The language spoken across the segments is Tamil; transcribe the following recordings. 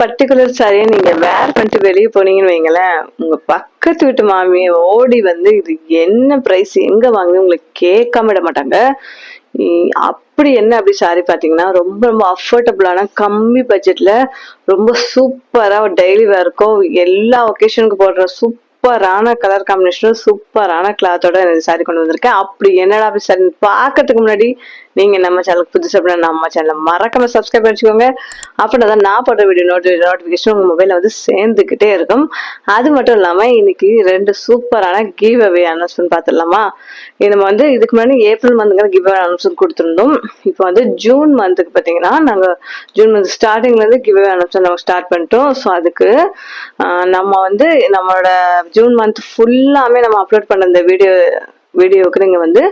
பர்டிகுலர் சாரியை நீங்க வேர் பண்ணிட்டு வெளியே போனீங்கன்னு வைங்களேன், உங்க பக்கத்து வீட்டு மாமி ஓடி வந்து இது என்ன பிரைஸ் எங்க வாங்குனீங்க உங்களுக்கு கேட்காம விட மாட்டாங்க. அப்படி என்ன அப்படி சாரி பாத்தீங்கன்னா ரொம்ப ரொம்ப அஃபோர்டபுளான கம்மி பட்ஜெட்ல ரொம்ப சூப்பரா டெய்லி வேர்க்கும் எல்லா ஒகேஷனுக்கு போடுற சூப்பரான கலர் காம்பினேஷனும் சூப்பரான கிளாத்தோட எனக்கு சாரி கொண்டு வந்திருக்கேன். அப்படி என்னடா அப்படி சாரி பாக்கிறதுக்கு முன்னாடி நீங்க நம்ம சேனலுக்கு புதுசு அப்படின்னா நம்ம சேனலை மறக்காம சப்ஸ்கிரைப் பண்ணிக்கோங்க. அப்படின்னா நான் போடுற வீடியோ நோட்டிபிகேஷன் உங்க மொபைல்ல வந்து சேர்ந்துக்கிட்டே இருக்கும். அது மட்டும் இல்லாம இன்னைக்கு 2 சூப்பரான கிவ் அவே அனௌன்ஸ்மெண்ட் பார்த்துடலாமா. நம்ம வந்து இதுக்கு முன்னாடி ஏப்ரல் மந்த்ங்கிற கிவ் அவே அனௌன்ஸ்மெண்ட் கொடுத்துருந்தோம். இப்போ வந்து ஜூன் மந்த்துக்கு பார்த்தீங்கன்னா நாங்க ஜூன் மந்த் ஸ்டார்டிங்ல இருந்து கிவ் அவே அனௌன்ஸ்மெண்ட் நம்ம ஸ்டார்ட் பண்ணிட்டோம். ஸோ அதுக்கு நம்ம வந்து நம்மளோட ஜூன் மந்த் ஃபுல்லாமே நம்ம அப்லோட் பண்ண இந்த வீடியோவுக்கு நீங்க வந்து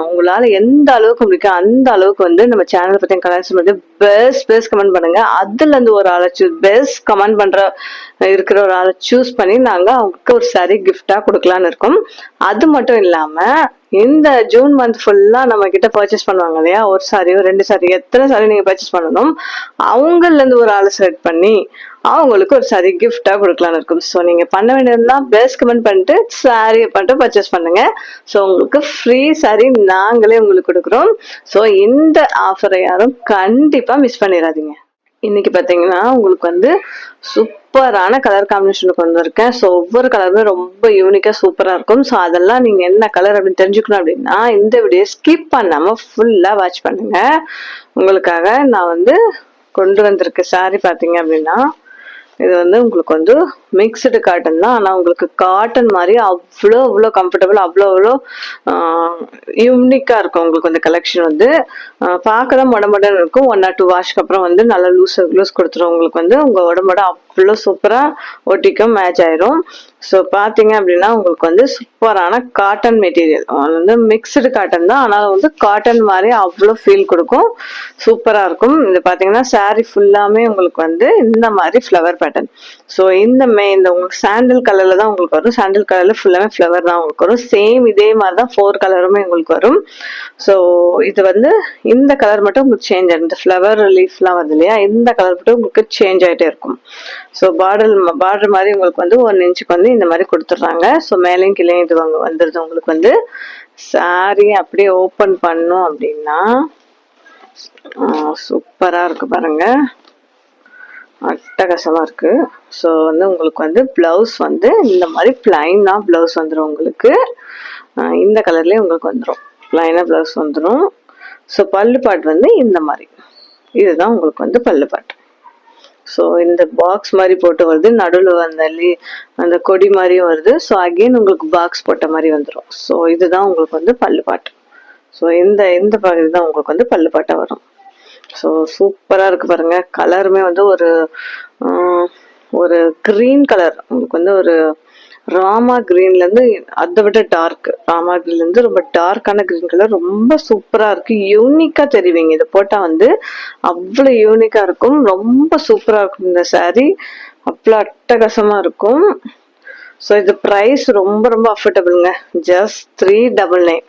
உங்களால எந்த அளவுக்கு முடியும் அந்த அளவுக்கு வந்து நம்ம சேனல் பத்தி கமெண்ட்ஸ் வந்து பெஸ்ட் கமெண்ட் பண்ணுங்க. அதுல இருந்து ஒரு ஆளை பெஸ்ட் கமெண்ட் பண்ற இருக்கிற ஒரு ஆளை சூஸ் பண்ணி நாங்க அவங்களுக்கு ஒரு சாரி கிஃப்டா கொடுக்கலான்னு இருக்கோம். அது மட்டும் இல்லாம இந்த ஜூன் மந்த் ஃபுல்லா நம்ம கிட்ட பர்ச்சேஸ் பண்ணுவாங்க இல்லையா, ஒரு சாரியோ 2 சாரி எத்தனை சாரி நீங்க பர்ச்சேஸ் பண்ணணும் அவங்கள இருந்து ஒரு ஆளை செலக்ட் பண்ணி அவங்களுக்கு ஒரு சாரி கிஃப்டா கொடுக்கலான்னு இருக்கும். ஸோ நீங்க பண்ண வேண்டியதுலாம் பெஸ்ட் கமெண்ட் பண்ணிட்டு சாரியை பண்ணிட்டு பர்ச்சேஸ் பண்ணுங்க. ஸோ உங்களுக்கு ஃப்ரீ சாரி நாங்களே உங்களுக்கு கொடுக்குறோம். ஸோ இந்த ஆஃபரை யாரும் கண்டிப்பா மிஸ் பண்ணிடாதீங்க. இன்னைக்கு பாத்தீங்கன்னா உங்களுக்கு வந்து சூப்பரான கலர் காம்பினேஷனுக்கு வந்திருக்கேன். ஸோ ஒவ்வொரு கலருமே ரொம்ப யூனிக்கா சூப்பரா இருக்கும். ஸோ அதெல்லாம் நீங்க என்ன கலர் அப்படின்னு தெரிஞ்சுக்கணும் அப்படின்னா இந்த வீடியோ ஸ்கிப் பண்ணாம ஃபுல்லா வாட்ச் பண்ணுங்க. உங்களுக்காக நான் வந்து கொண்டு வந்திருக்க சாரி பாத்தீங்க அப்படின்னா இது வந்து உங்களுக்கு வந்து மிக்சடு காட்டன் தான். ஆனால் உங்களுக்கு காட்டன் மாதிரி அவ்வளோ கம்ஃபர்டபுள் அவ்வளோ யூனிக்காக இருக்கும். உங்களுக்கு வந்து கலெக்ஷன் வந்து பார்க்க தான் உடம்புடன் இருக்கும். 1 or 2 வாஷ்க்கு அப்புறம் வந்து நல்லா லூஸ் கொடுத்துரும். உங்களுக்கு வந்து உங்கள் உடம்போட அவ்வளோ சூப்பராக ஒட்டிக்கும், மேட்ச் ஆயிரும். ஸோ பார்த்தீங்க அப்படின்னா உங்களுக்கு வந்து சூப்பரான காட்டன் மெட்டீரியல் வந்து மிக்சடு காட்டன் தான். ஆனால் வந்து காட்டன் மாதிரி அவ்வளோ ஃபீல் கொடுக்கும், சூப்பராக இருக்கும். இது பார்த்தீங்கன்னா சாரி ஃபுல்லாமே உங்களுக்கு வந்து இந்த மாதிரி ஃப்ளவர் பேட்டர்ன். ஸோ இந்த உங்களுக்கு சாண்டில் கலர்ல தான் உங்களுக்கு வரும். சாண்டில் கலர்ல ஃபுல்லாமே ஃப்ளவர் தான் உங்களுக்கு வரும். சேம் இதே மாதிரி தான் 4 கலருமே உங்களுக்கு வரும். ஸோ இது வந்து இந்த கலர் மட்டும் உங்களுக்கு சேஞ்ச் ஆகும். இந்த ஃப்ளவர் லீஃப்லாம் வருது இல்லையா, இந்த கலர் மட்டும் உங்களுக்கு சேஞ்ச் ஆகிட்டே இருக்கும். ஸோ பார்டர் மாதிரி உங்களுக்கு வந்து 1 இன்ச்சுக்கு வந்து இந்த மாதிரி கொடுத்துட்றாங்க. ஸோ மேலேயும் கீழே இது வந்துடுது. உங்களுக்கு வந்து சாரி அப்படியே ஓப்பன் பண்ணோம் அப்படின்னா சூப்பரா இருக்கு பாருங்க, அட்டகாசமா இருக்கு. ஸோ வந்து உங்களுக்கு வந்து பிளவுஸ் வந்து இந்த மாதிரி பிளைனா பிளவுஸ் வந்துடும். உங்களுக்கு இந்த கலர்லயே உங்களுக்கு வந்துடும், பிளைனா பிளவுஸ் வந்துடும். ஸோ பல்லு பாட் வந்து இந்த மாதிரி, இதுதான் உங்களுக்கு வந்து பல்லு பாட். ஸோ இந்த பாக்ஸ் மாதிரி போட்டு வருது, நடுவில் அந்த கொடி மாதிரியும் வருது. ஸோ அகெயின் உங்களுக்கு பாக்ஸ் போட்ட மாதிரி வந்துடும். ஸோ இதுதான் உங்களுக்கு வந்து பல்லு பாட்டு. ஸோ இந்த பகுதி தான் உங்களுக்கு வந்து பல்லு பாட்டா வரும். ஸோ சூப்பரா இருக்கு பாருங்க. கலருமே வந்து ஒரு கிரீன் கலர், உங்களுக்கு வந்து ஒரு ராமா கிரீன்ல இருந்து அதை விட டார்க், ராமா கிரீன்ல இருந்து ரொம்ப டார்க்கான கிரீன் கலர், ரொம்ப சூப்பரா இருக்கு. யூனிக்கா தெரிவிங்க, இதை போட்டா வந்து அவ்வளவு யூனிக்கா இருக்கும், ரொம்ப சூப்பரா இருக்கும். இந்த சாரி அவ்வளோ அட்டகாசமா இருக்கும். ஸோ இது ப்ரைஸ் ரொம்ப ரொம்ப அஃபோர்டபுளுங்க, ஜஸ்ட் 399.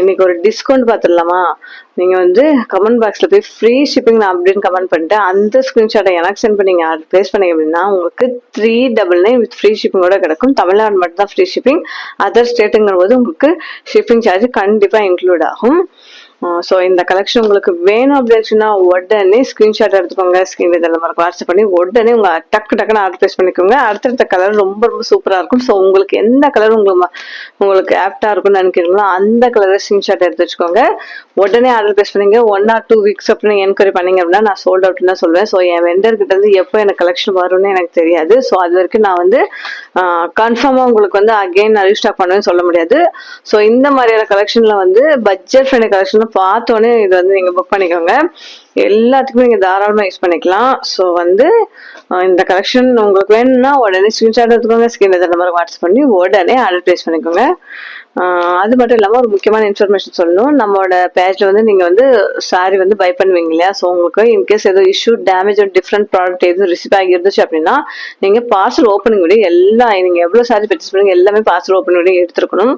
இன்னைக்கு ஒரு டிஸ்கவுண்ட் பார்த்துடலாமா. நீங்கள் வந்து கமெண்ட் பாக்ஸில் போய் ஃப்ரீ ஷிப்பிங் நான் அப்படின்னு கமெண்ட் பண்ணிட்டு அந்த ஸ்க்ரீன்ஷாட்டை எனக்கு சென்ட் பண்ணி நீங்கள் ப்ளேஸ் பண்ணீங்க அப்படின்னா உங்களுக்கு 399 வித் ஃப்ரீ ஷிப்பிங்கோட கிடைக்கும். தமிழ்நாடு மட்டும் தான் ஃப்ரீ ஷிப்பிங், அதர் ஸ்டேட்டுங்கிற போது உங்களுக்கு ஷிப்பிங் சார்ஜ் கண்டிப்பாக இன்க்ளூட் ஆகும். ஸோ இந்த கலெக்ஷன் உங்களுக்கு வேணும் அப்படின்னா உடனே ஸ்க்ரீன்ஷாட் எடுத்துக்கோங்க. ஸ்க்ரீன் இதில் நமக்கு வாட்ஸ்அப் பண்ணி உடனே உங்கள் டக்குன்னு ஆர்டர் ப்ளேஸ் பண்ணிக்கோங்க. அடுத்தடுத்த கலர் ரொம்ப ரொம்ப சூப்பராக இருக்கும். ஸோ உங்களுக்கு எந்த கலர் உங்களுக்கு ஆப்டாக இருக்கும்னு நினைக்கிறீங்களோ அந்த கலரை ஸ்க்ரீன்ஷாட் எடுத்து வச்சுக்கோங்க. உடனே ஆர்டர் ப்ளேஸ் பண்ணிங்க. 1 or 2 வீக்ஸ் அப்படின்னு என்கொயரி பண்ணிங்க அப்படின்னா நான் சோல்ட் அவுட்னு தான் சொல்லுவேன். ஸோ என் வெண்டர்கிட்ட இருந்து எப்போ எனக்கு கலெக்ஷன் வரும்னு எனக்கு தெரியாது. ஸோ அது வரைக்கும் நான் வந்து கன்ஃபார்மாக உங்களுக்கு வந்து அகெயின் நான் ரீஸ்டாக் பண்ணுவேன்னு சொல்ல முடியாது. ஸோ இந்த மாதிரியான கலெக்ஷனில் வந்து பட்ஜெட் ஃப்ரெண்ட்லி கலெக்ஷன் பார்த்தோன்னே இது வந்து நீங்கள் புக் பண்ணிக்கோங்க. எல்லாத்துக்குமே நீங்கள் தாராளமாக யூஸ் பண்ணிக்கலாம். ஸோ வந்து இந்த கலெக்ஷன் உங்களுக்கு வேணும்னா உடனே ஸ்க்ரீன்ஷாட் எடுத்துக்கோங்க. ஸ்க்ரீன் இந்த நம்பருக்கு வாட்ஸ்அப் பண்ணி உடனே ஆர்டர் ப்ளேஸ் பண்ணிக்கோங்க. அது மட்டும் இல்லாமல் ஒரு முக்கியமான இன்ஃபர்மேஷன் சொல்லணும். நம்மளோட பேஜில் வந்து நீங்கள் வந்து சாரி வந்து பை பண்ணுவீங்க இல்லையா, ஸோ உங்களுக்கு இன்கேஸ் ஏதோ இஷ்யூ டேமேஜ் டிஃப்ரெண்ட் ப்ராடக்ட் எதுவும் ரிசீவ் ஆகி இருந்துச்சு அப்படின்னா நீங்கள் பார்சல் ஓப்பனிங் வீடியோ எல்லாம் நீங்கள் எவ்வளோ சாரி பர்ச்சேஸ் பண்ணுங்க எல்லாமே பார்சல் ஓப்பன் வீடியோ எடுத்துருக்கணும்.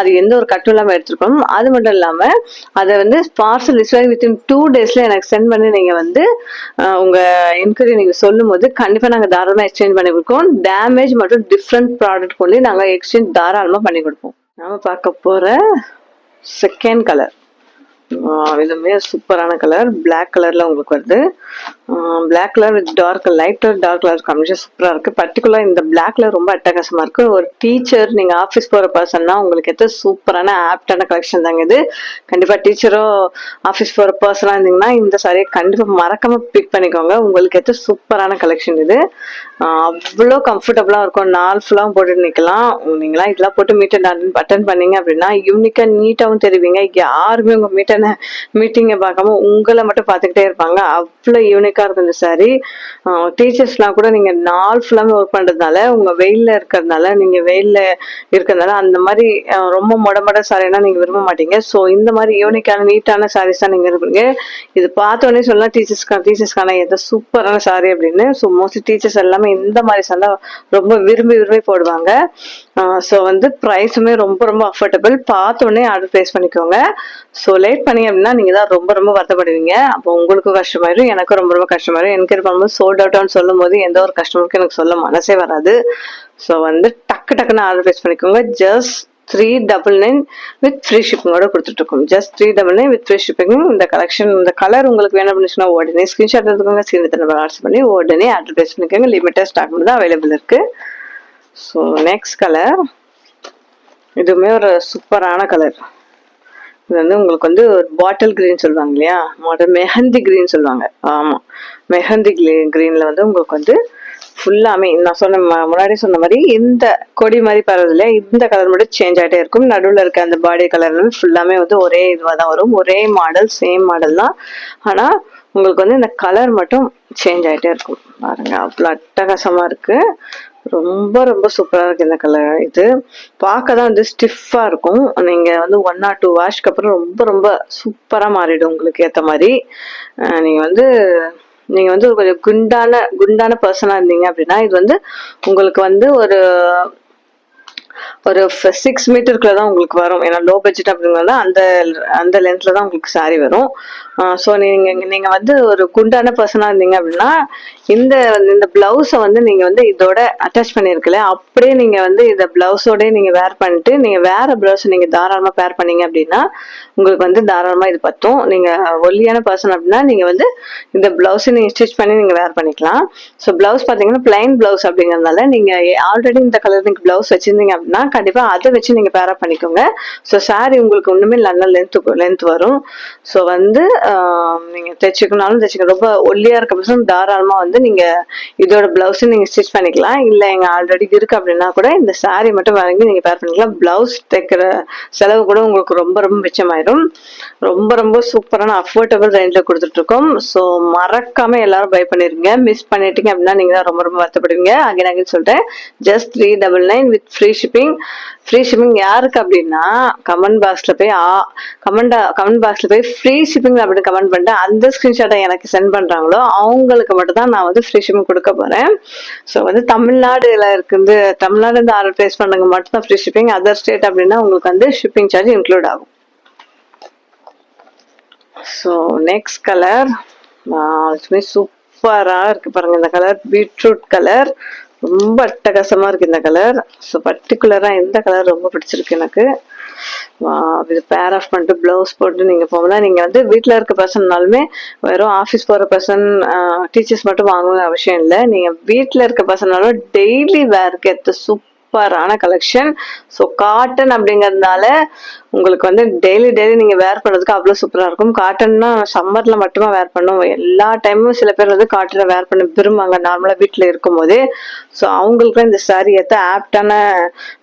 அது எந்த ஒரு கட்டும் இல்லாமல் எடுத்துருக்கணும். அது மட்டும் இல்லாமல் அதை வந்து பார்சல் ரிசீவ் ஆகி வித்தின் 2 daysல எனக்கு சென்ட் பண்ணி நீங்க வந்து உங்க என்கொயரி நீங்க சொல்லும் போது கண்டிப்பா நாங்க தாராளமா எக்ஸ்சேஞ்ச் பண்ணி கொடுப்போம். டேமேஜ் மற்றும் டிஃப்ரெண்ட் ப்ராடக்ட் கொண்டு நாங்க எக்ஸ்சேஞ்ச் தாராளமா பண்ணி கொடுப்போம். நாம பார்க்க போற செகண்ட் கலர், இதுவுமே சூப்பரான கலர். பிளாக் கலர்ல உங்களுக்கு வருது. Black colour with dark lighter dark colour combination சூப்பரா இருக்கு. பர்டிகுலர் இந்த பிளாக் கலர் ரொம்ப அட்டகாசமா இருக்கு. ஒரு டீச்சர், நீங்க ஆஃபீஸ் போற பர்சன்னா உங்களுக்கு ஏற்ற சூப்பரான ஆப்டான கலெக்ஷன் தாங்க இது. கண்டிப்பா டீச்சரோ ஆஃபீஸ் போற பர்சனா இருந்தீங்கன்னா இந்த சாரியை கண்டிப்பா மறக்காம பிக் பண்ணிக்கோங்க. உங்களுக்கு ஏற்ற சூப்பரான கலெக்ஷன் இது. அவ்வளோ கம்ஃபர்டபுளா இருக்கும். நாள் ஃபுல்லாக போட்டு நிற்கலாம். நீங்களாம் இதெல்லாம் போட்டு மீட் அட்டன் பண்ணீங்க அப்படின்னா யூனிக்கா நீட்டாகவும் தெரிவிங்க. யாருமே உங்க மீட்டிங்கை பார்க்காம உங்களை மட்டும் பார்த்துக்கிட்டே இருப்பாங்க. அவ்வளோ யூனிக்கா இருக்கும் இந்த சாரி. டீச்சர்ஸ்லாம் கூட நீங்க நாள் ஃபுல்லாமே ஒர்க் பண்றதுனால, உங்க வெயில்ல இருக்கிறதுனால, நீங்க வெயில்ல இருக்கிறதுனால அந்த மாதிரி ரொம்ப மொட சாரினா நீங்க விரும்ப மாட்டீங்க. ஸோ இந்த மாதிரி யூனிக்கான நீட்டான சாரீஸ் தான் நீங்க விரும்புறீங்க. இது பார்த்த உடனே சொல்லலாம் டீச்சர்ஸ்க்கான எந்த சூப்பரான சாரி அப்படின்னு. ஸோ மோஸ்ட்லி டீச்சர்ஸ் எல்லாமே இந்த மாதிரி சாரி ரொம்ப விரும்பி போடுவாங்க. ஸோ வந்து ப்ரைஸுமே ரொம்ப அஃபோர்டபுள். பார்த்த உடனே ஆர்டர் பிளேஸ் பண்ணிக்கோங்க. ஸோ லேட் பண்ணீங்க அப்படின்னா நீங்க தான் ரொம்ப வருத்தப்படுவீங்க. அப்போ உங்களுக்கும் கஷ்டமாயிரும், எனக்கும் ரொம்ப கஷ்டமாயிரும். என்கொயரி பண்ணும்போது சோல்ட் அவுட்னு சொல்லும் போது எந்த ஒரு கஸ்டமருக்கும் எனக்கு சொல்ல மனசே வராது. ஸோ வந்து டக்குன்னு ஆர்டர் பிளேஸ் பண்ணிக்கோங்க. ஜஸ்ட் 399 வித் ஃப்ரீ ஷிப்பிங்கோட கொடுத்துட்டு இருக்கோம். Just 399 with free shipping. இந்த கலெக்ஷன், இந்த கலர் உங்களுக்கு வேணும் அப்படின்னு உடனே ஸ்கிரீன்ஷாட் எடுத்துக்கோங்க. ஸ்கிரீன் வாட்ஸ்அப் பண்ணி உடனே ஆர்டர் பிளேஸ் பண்ணிக்கோங்க. லிமிட்டட் ஸ்டாக் தான் அவைலபிள் இருக்கு. ஸோ நெக்ஸ்ட் கலர், இதுவுமே ஒரு சூப்பரான கலர். இது வந்து உங்களுக்கு வந்து ஒரு பாட்டில் கிரீன் சொல்லுவாங்க இல்லையா, மெஹந்தி கிரீன் சொல்லுவாங்க. ஆமா, மெஹந்தி கிரீன்ல வந்து உங்களுக்கு வந்து ஃபுல்லாமே நான் சொன்ன முன்னாடி சொன்ன மாதிரி இந்த கொடி மாதிரி பரவது இல்லையா, இந்த கலர் மட்டும் சேஞ்ச் ஆகிட்டே இருக்கும். நடுவில் இருக்க அந்த பாடி கலர் ஃபுல்லாமே வந்து ஒரே இதுவாக தான் வரும். ஒரே மாடல், சேம் மாடல் தான். ஆனால் உங்களுக்கு வந்து இந்த கலர் மட்டும் சேஞ்ச் ஆகிட்டே இருக்கும். பாருங்க, அவ்வளோ அட்டகாசமா இருக்கு. ரொம்ப சூப்பரா இருக்கு இந்த கலர். இது பார்க்க தான் வந்து ஸ்டிஃபா இருக்கும். நீங்க வந்து 1 or 2 வாஷ்க்கு அப்புறம் ரொம்ப சூப்பரா மாறிடும் உங்களுக்கு ஏத்த மாதிரி. நீங்க வந்து கொஞ்சம் குண்டான பர்சனா இருந்தீங்க அப்படின்னா இது வந்து உங்களுக்கு வந்து ஒரு 6 மீட்டருக்குள்ள தான் உங்களுக்கு வரும். ஏன்னா லோ பட்ஜெட் அப்படிங்கிறத அந்த லென்த்ல தான் உங்களுக்கு சாரி வரும். ஸோ நீங்க வந்து ஒரு குண்டான பர்சனா இருந்தீங்க அப்படின்னா இந்த பிளவுஸை வந்து நீங்க வந்து இதோட அட்டாச் பண்ணிருக்கல, அப்படியே நீங்க வந்து இந்த பிளவுஸோட நீங்க வேர் பண்ணிட்டு நீங்க வேற பிளவுஸ் நீங்க தாராளமா பேர் பண்ணீங்க அப்படின்னா உங்களுக்கு வந்து தாராளமா இது பத்தும். நீங்க ஒல்லியான பர்சன் அப்படின்னா நீங்க வந்து இந்த பிளவுஸை நீங்க ஸ்டிச் பண்ணி நீங்க வேர் பண்ணிக்கலாம். ஸோ பிளவுஸ் பாத்தீங்கன்னா பிளைன் பிளவுஸ் அப்படிங்கறதுனால நீங்க ஆல்ரெடி இந்த கலர் நீங்க பிளவுஸ் வச்சிருந்தீங்க அப்படின்னா கண்டிப்பா அதை வச்சு நீங்க பேரப் பண்ணிக்கோங்க. ஸோ சாரி உங்களுக்கு ஒண்ணுமே நல்ல லென்த் வரும். ஸோ வந்து நீங்க தைச்சுக்கனாலும் தைச்சுக்க. ரொம்ப ஒல்லியா இருக்க பர்சன் தாராளமா வந்து நீங்க இதோட பிளவுஸ் நீங்க ஸ்டிச் பண்ணிக்கலாம். இல்ல எங்க ஆல்ரெடி இருக்கு அப்படின்னா கூட இந்த சாரி மட்டும் வாங்கி நீங்க பேர் பண்ணிக்கலாம். பிளவுஸ் தைக்கிற செலவு கூட உங்களுக்கு ரொம்ப மிச்சமாயிடும். ரொம்ப சூப்பரான அஃபோர்டபுள் ரேஞ்சில கொடுத்துட்டு இருக்கோம். ஸோ மறக்காம எல்லாரும் பை பண்ணிருங்க. மிஸ் பண்ணிட்டீங்க அப்படின்னா நீங்க தான் ரொம்ப வருத்தப்படுவீங்க. அகைன் சொல்றேன், just 399 with free shipping. Free shipping யாருக்கு அப்படின்னா கமெண்ட் பாக்ஸ்ல போய் ஃப்ரீ ஷிப்பிங் அப்படின்னு கமெண்ட் பண்ணிட்டு அந்த ஸ்கிரீன்ஷாட்டை எனக்கு சென்ட் பண்றாங்களோ அவங்களுக்கு மட்டும் தான் நான் வந்து ஃப்ரீ ஷிப்பிங் கொடுக்க போறேன். ஸோ வந்து தமிழ்நாடுல இருக்குது, தமிழ்நாடு இருந்து ஆர்டர் பிளேஸ் பண்ணவங்க மட்டும் தான் ஃப்ரீ ஷிப்பிங். அதர் ஸ்டேட் அப்படின்னா உங்களுக்கு வந்து ஷிப்பிங் சார்ஜ் இன்க்ளூட் ஆகும். ஸோ நெக்ஸ்ட் கலர் சூப்பரா இருக்கு பாருங்க. இந்த கலர் பீட்ரூட் கலர், ரொம்ப அட்டகாசமா இருக்கு இந்த கலர். ஸோ பர்டிகுலரா இந்த கலர் ரொம்ப பிடிச்சிருக்கு எனக்கு. இது பேர் ஆஃப் பண்ணிட்டு பிளவுஸ் போட்டு நீங்க போகலாம். நீங்க வந்து வீட்டுல இருக்க பர்சன்னாலுமே வெறும் ஆஃபீஸ் போற பர்சன், டீச்சர்ஸ் மட்டும் வாங்குற அவசியம் இல்லை. நீங்க வீட்டுல இருக்க பர்சனாலும் டெய்லி வேருக்கு ஏற்ற சூப்பரான கலெக்ஷன். ஸோ காட்டன் அப்படிங்கறதுனால உங்களுக்கு வந்து டெய்லி நீங்க வேர் பண்றதுக்கு அவ்வளவு சூப்பரா இருக்கும். காட்டன்னா சம்மர்ல மட்டுமா வேர் பண்ணும். எல்லா டைமும் சில பேர் வந்து காட்டன்ல வேர் பண்ண விரும்புவாங்க நார்மலா வீட்டுல இருக்கும் போதே. ஸோ அவங்களுக்கு இந்த சாரி ஏற்ற ஆப்டான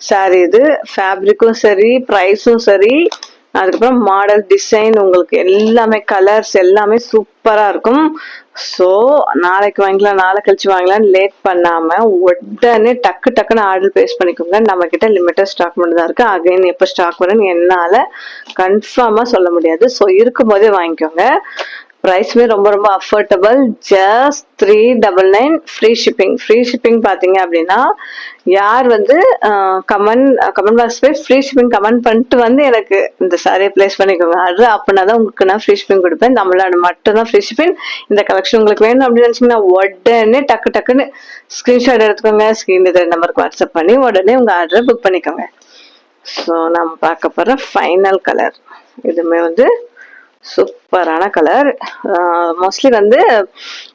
சாரி இது. ஃபேப்ரிக்கும் சரி, ப்ரைஸும் சரி, அதுக்கப்புறம் மாடல், டிசைன், உங்களுக்கு எல்லாமே கலர்ஸ் எல்லாமே சூப்பரா இருக்கும். ஸோ நாளைக்கு வாங்கலாம், நாளை கழிச்சு வாங்கலாம், லேட் பண்ணாம உடனே டக்குன்னு ஆர்டர் பிளேஸ் பண்ணிக்கோங்க. நம்ம கிட்ட லிமிட்டட் ஸ்டாக் மட்டும் தான் இருக்கு. அகைன் எப்போ ஸ்டாக் வரும்னு என்னால கன்ஃபார்மா சொல்ல முடியாது. ஸோ இருக்கும் போதே வாங்கிக்கோங்க. ப்ரைஸுமே ரொம்ப ரொம்ப affordable. Just 399 free shipping. Free shipping பார்த்தீங்க அப்படின்னா, யார் வந்து கமெண்ட் பாக்ஸ் போய் ஃப்ரீ ஷிப்பிங் கமெண்ட் பண்ணிட்டு வந்து எனக்கு இந்த சாரியை பிளேஸ் பண்ணிக்கோங்க. அது அப்படின்னா தான் உங்களுக்கு நான் ஃப்ரீ ஷிப்பிங் கொடுப்பேன். தமிழ்நாடு மட்டும் தான் ஃப்ரீ ஷிப்பிங். இந்த கலெக்ஷன் உங்களுக்கு வேணும் அப்படின்னு நினச்சிங்கன்னா உடனே டக்குன்னு ஸ்க்ரீன்ஷாட் எடுத்துக்கோங்க. ஸ்க்ரீன் நம்பருக்கு வாட்ஸ்அப் பண்ணி உடனே உங்கள் ஆர்டரை புக் பண்ணிக்கோங்க. ஸோ நம்ம பார்க்க போகிற ஃபைனல் கலர் இதுவுமே வந்து சூப்பரான கலர். மோஸ்ட்லி வந்து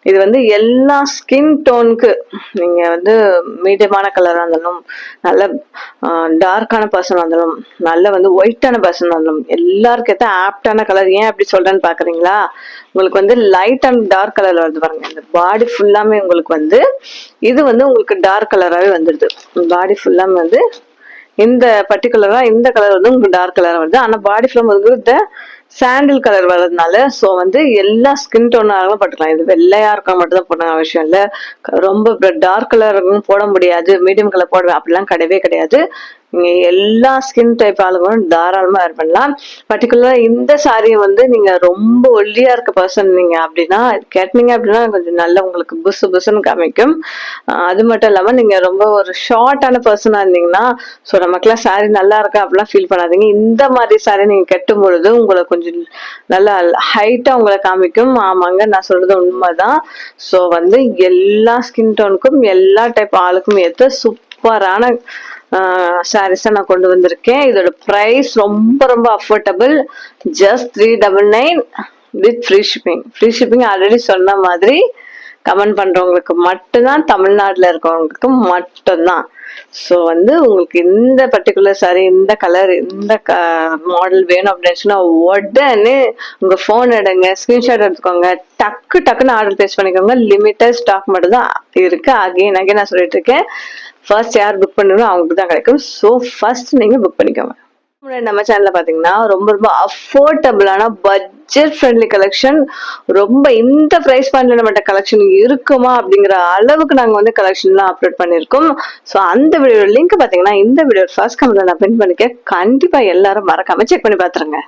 இது வந்து எல்லா ஸ்கின் டோனுக்கு, நீங்கள் வந்து மீடியமான கலராக இருந்தாலும், நல்ல டார்க்கான பர்சனாக இருந்தாலும், நல்ல வந்து ஒயிட்டான பர்சனாக இருந்தாலும், எல்லாருக்கும் ஏற்ற ஆப்டான கலர். ஏன் அப்படி சொல்கிறேன்னு பார்க்குறீங்களா? உங்களுக்கு வந்து லைட் அண்ட் டார்க் கலர் வருது பாருங்க. இந்த பாடி ஃபுல்லாமே உங்களுக்கு வந்து இது வந்து உங்களுக்கு டார்க் கலராகவே வந்துடுது. பாடி ஃபுல்லாமே வந்து இந்த பர்டிகுலரா இந்த கலர் வந்து உங்களுக்கு டார்க் கலர் வருது. ஆனா பாடி ஃபுல்லா வந்து சாண்டில் கலர் வர்றதுனால ஸோ வந்து எல்லா ஸ்கின் டோனாலும் போட்டுக்கலாம். இது வெள்ளையா இருக்க மட்டும் தான் போடணும் அவசியம் இல்லை. ரொம்ப டார்க் கலர் போட முடியாது, மீடியம் கலர் போடுவேன் அப்படிலாம் கிடையவே கிடையாது. நீங்க எல்லா ஸ்கின் டைப் ஆளுங்களும் தாராளமா வேர் பண்ணலாம். பர்டிகுலரா இந்த சாரியை வந்து நீங்க ரொம்ப ஒல்லியா இருக்க பர்சன் நீங்க அப்படின்னா கேட்டீங்க அப்படின்னா கொஞ்சம் நல்ல உங்களுக்கு புசுன்னு காமிக்கும். அது மட்டும் இல்லாம நீங்க ரொம்ப ஒரு ஷார்ட்டான பர்சனா இருந்தீங்கன்னா ஸோ நமக்குலாம் சாரி நல்லா இருக்கா அப்படிலாம் ஃபீல் பண்ணாதீங்க. இந்த மாதிரி சாரி நீங்க கட்டும் பொழுது உங்களை கொஞ்சம் நல்லா ஹைட்டா உங்களை காமிக்கும். ஆமாங்க, நான் சொல்றது உண்மைதான். ஸோ வந்து எல்லா ஸ்கின் டோனுக்கும் எல்லா டைப் ஆளுக்கும் ஏற்ற சூப்பரான சாரீஸை நான் கொண்டு வந்திருக்கேன். இதோட ப்ரைஸ் ரொம்ப ரொம்ப affordable. Just 399 with free shipping. Free shipping already சொன்ன மாதிரி கமெண்ட் பண்றவங்களுக்கு மட்டும்தான், தமிழ்நாட்டில் இருக்கவங்களுக்கு மட்டும்தான். ஸோ வந்து உங்களுக்கு இந்த பர்டிகுலர் சாரி, இந்த கலர், இந்த மாடல் வேணும் அப்படின்னு சொன்னா உடனே உங்க போன் எடுங்க, ஸ்கிரீன்ஷாட் எடுத்துக்கோங்க, டக்குன்னு ஆர்டர் பிளேஸ் பண்ணிக்கோங்க. லிமிட்டட் ஸ்டாக் மட்டும் தான் இருக்கு. அகைன் நான் சொல்லிட்டு இருக்கேன், ஃபர்ஸ்ட் யார் புக் பண்ணணும் அவங்களுக்கு தான் கிடைக்கும். ஸோ ஃபர்ஸ்ட் நீங்க புக் பண்ணிக்கோங்க. நம்ம சேனல்ல பாத்தீங்கன்னா ரொம்ப ரொம்ப அஃபோர்டபுளான பட்ஜெட் ஃப்ரெண்ட்லி கலெக்ஷன், ரொம்ப இந்த பிரைஸ் பாயிண்ட்ல நம்மகிட்ட கலெக்ஷன் இருக்குமா அப்படிங்கிற அளவுக்கு நாங்க வந்து கலெக்ஷன் எல்லாம் அப்லோட் பண்ணிருக்கோம். ஸோ அந்த வீடியோ லிங்க் பாத்தீங்கன்னா இந்த வீடியோ ஃபர்ஸ்ட் கமெண்ட்ல நான் பின் பண்ணிக்க, கண்டிப்பா எல்லாரும் மறக்காம செக் பண்ணி பாத்துருங்க.